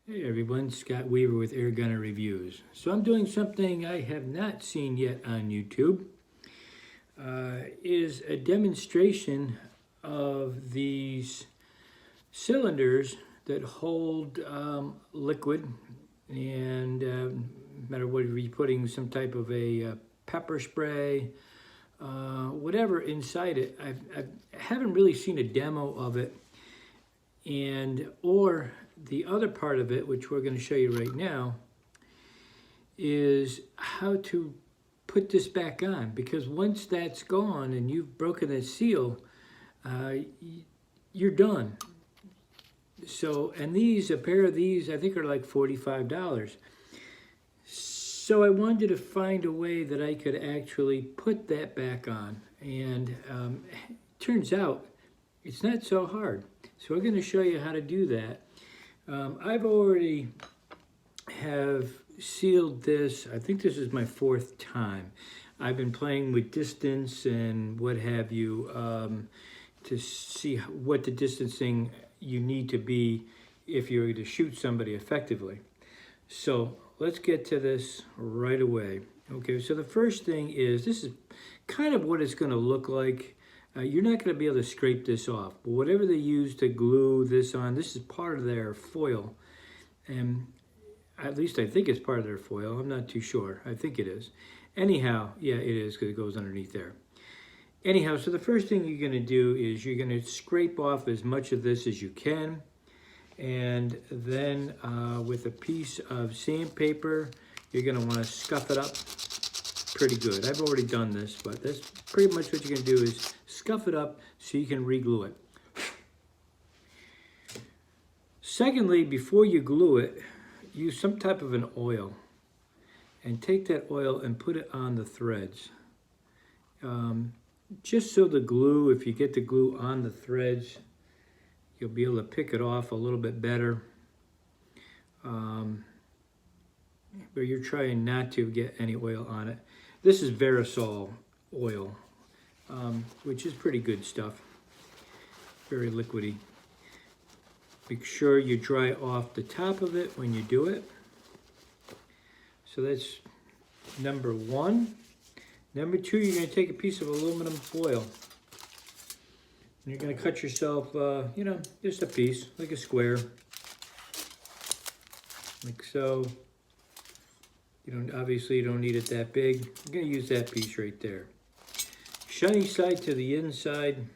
Hey everyone, Scott Weaver with Air Gunner Reviews. So I'm doing something I have not seen yet on YouTube. Is a demonstration of these cylinders that hold liquid, and no matter what you're putting, some type of a pepper spray, whatever inside it. I haven't really seen a demo of it, or the other part of it, which we're going to show you right now, is how to put this back on, because once that's gone and you've broken that seal, you're done. So, and a pair of these, I think are like $45. So I wanted to find a way that I could actually put that back on, and it turns out it's not so hard. So we're going to show you how to do that. I've already have sealed this. I think this is my fourth time. I've been playing with distance and what have you to see what the distancing you need to be if you're going to shoot somebody effectively. So let's get to this right away. Okay, so the first thing is, this is kind of what it's going to look like. You're not going to be able to scrape this off, but whatever they use to glue this on, this is part of their foil. And at least I think it's part of their foil. I'm not too sure. I think it is. Anyhow, yeah, it is, because it goes underneath there. Anyhow, so the first thing you're going to do is you're going to scrape off as much of this as you can. And then with a piece of sandpaper, you're going to want to scuff it up pretty good. I've already done this, but that's pretty much what you're going to do, is scuff it up so you can re-glue it. Secondly, before you glue it, use some type of an oil and take that oil and put it on the threads. Just so the glue, if you get the glue on the threads, you'll be able to pick it off a little bit better. But you're trying not to get any oil on it. This is Reseal oil, which is pretty good stuff. Very liquidy. Make sure you dry off the top of it when you do it. So that's number one. Number two, you're going to take a piece of aluminum foil. And you're going to cut yourself, just a piece, like a square. Like so. Obviously you don't need it that big. I'm going to use that piece right there. Shiny side to the inside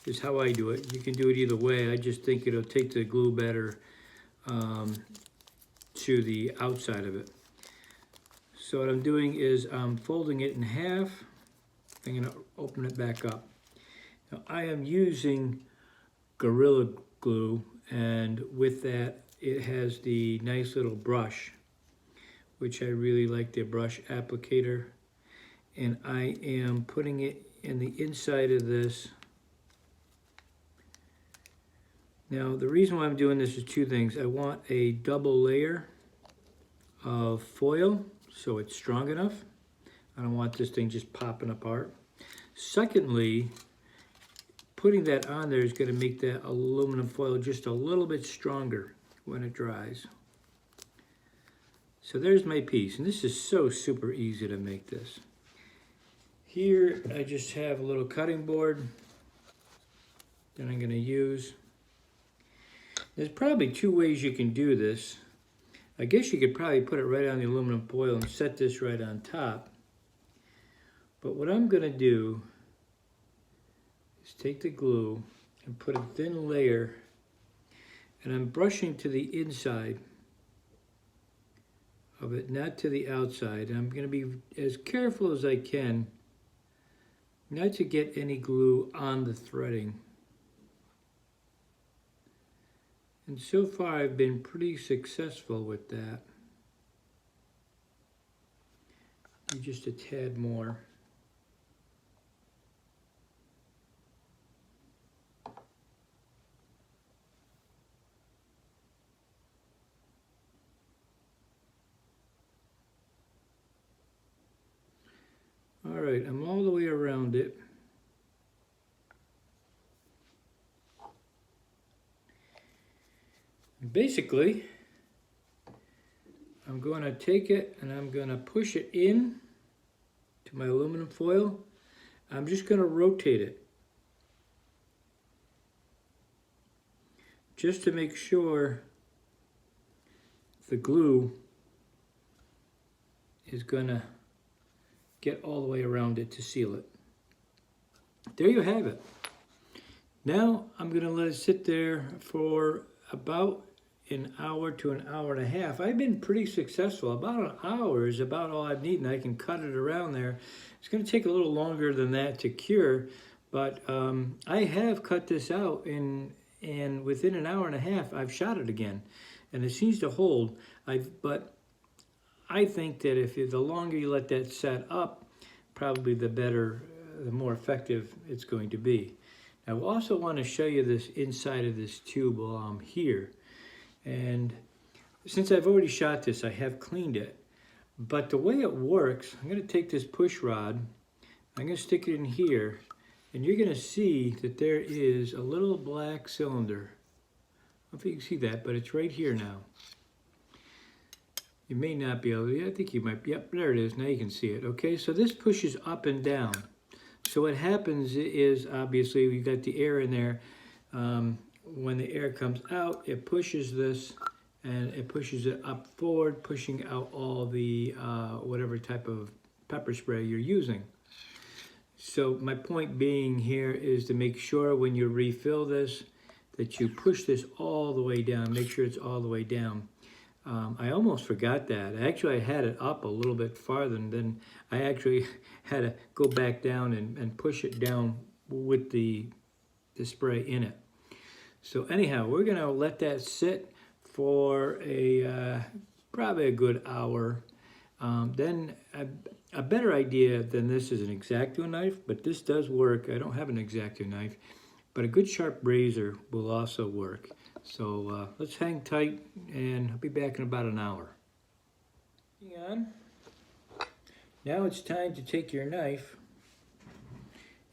is how I do it. You can do it either way. I just think it'll take the glue better to the outside of it. So what I'm doing is I'm folding it in half. I'm going to open it back up. Now I am using Gorilla Glue, and with that it has the nice little brush, which I really like, the brush applicator. And I am putting it in the inside of this. Now, the reason why I'm doing this is two things. I want a double layer of foil so it's strong enough. I don't want this thing just popping apart. Secondly, putting that on there is going to make that aluminum foil just a little bit stronger when it dries. So there's my piece, and this is so super easy to make this. Here I just have a little cutting board that I'm going to use. There's probably two ways you can do this. I guess you could probably put it right on the aluminum foil and set this right on top. But what I'm going to do is take the glue and put a thin layer, and I'm brushing to the inside of it, not to the outside. And I'm going to be as careful as I can not to get any glue on the threading. And so far I've been pretty successful with that. Just a tad more. All right, I'm all the way around it. Basically, I'm going to take it and I'm going to push it in to my aluminum foil. I'm just going to rotate it just to make sure the glue is going to get all the way around it to seal it. There you have it. Now I'm going to let it sit there for about an hour to an hour and a half. I've been pretty successful. About an hour is about all I need, and I can cut it around there. It's going to take a little longer than that to cure, but I have cut this out, and within an hour and a half, I've shot it again, and it seems to hold. But I think that if the longer you let that set up, probably the better, the more effective it's going to be. I also want to show you this inside of this tube while I'm here. And since I've already shot this, I have cleaned it. But the way it works, I'm going to take this push rod, I'm going to stick it in here, and you're going to see that there is a little black cylinder. I don't know if you can see that, but it's right here now. You may not be able to, I think you might, yep, there it is, now you can see it. Okay, so this pushes up and down. So what happens is, obviously, we've got the air in there. When the air comes out, it pushes this, and it pushes it up forward, pushing out all the whatever type of pepper spray you're using. So my point being here is to make sure when you refill this, that you push this all the way down, make sure it's all the way down. I almost forgot that. Actually, I had it up a little bit farther, and then I actually had to go back down and push it down with the spray in it. So anyhow, we're going to let that sit for probably a good hour. Then a better idea than this is an X-Acto knife, but this does work. I don't have an X-Acto knife, but a good sharp razor will also work. So let's hang tight, and I'll be back in about an hour. Hang on. Now it's time to take your knife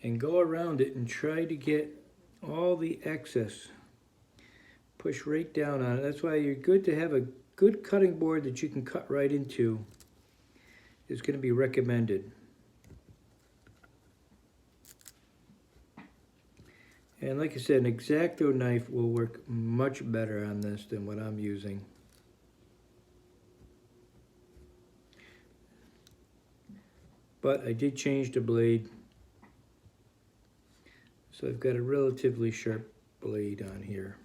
and go around it and try to get all the excess. Push right down on it. That's why you're good to have a good cutting board that you can cut right into. Is going to be recommended. And like I said, an X-Acto knife will work much better on this than what I'm using. But I did change the blade. So I've got a relatively sharp blade on here.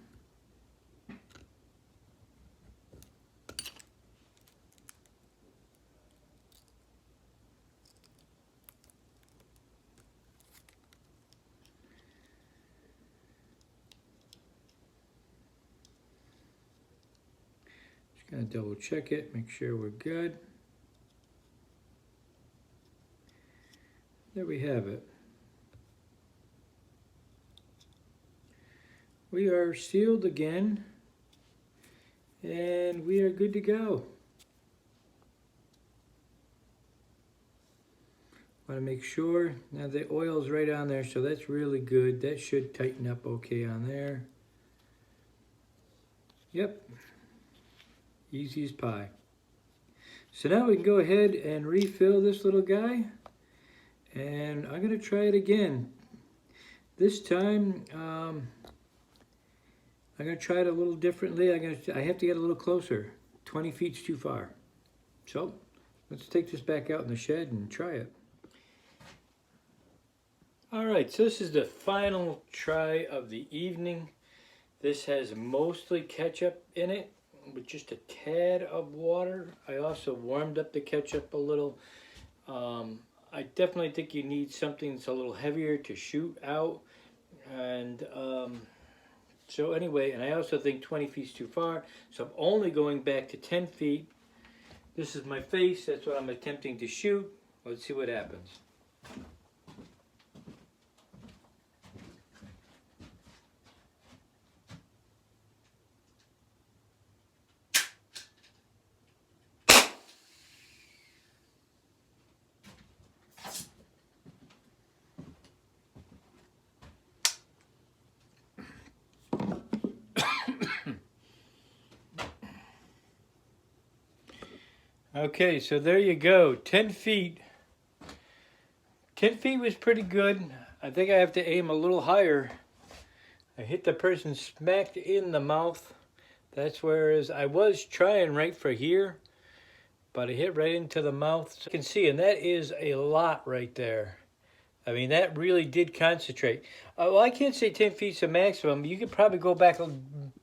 Gonna double check it, make sure we're good. There we have it. We are sealed again, and we are good to go. Want to make sure, now the oil's right on there, so that's really good. That should tighten up okay on there. Yep. Easy as pie. So now we can go ahead and refill this little guy, and I'm going to try it again. This time I'm going to try it a little differently. I have to get a little closer. 20 feet's too far. So let's take this back out in the shed and try it. All right, so this is the final try of the evening. This has mostly ketchup in it, with just a tad of water. I also warmed up the ketchup a little. I definitely think you need something that's a little heavier to shoot out. And so anyway, and I also think 20 feet's too far. So I'm only going back to 10 feet. This is my face. That's what I'm attempting to shoot. Let's see what happens. Okay, so there you go, 10 feet. 10 feet was pretty good. I think I have to aim a little higher. I hit the person smack in the mouth. That's whereas I was trying right for here, but I hit right into the mouth. So you can see, and that is a lot right there. I mean, that really did concentrate. Well, I can't say 10 feet's the maximum. You could probably go back,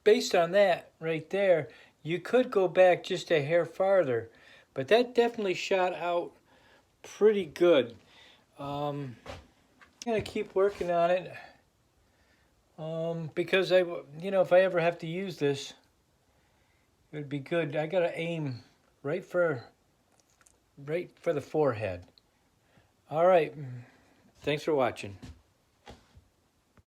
based on that right there, you could go back just a hair farther. But that definitely shot out pretty good. I'm going to keep working on it. Because if I ever have to use this, it would be good. I got to aim right for the forehead. All right. Thanks for watching.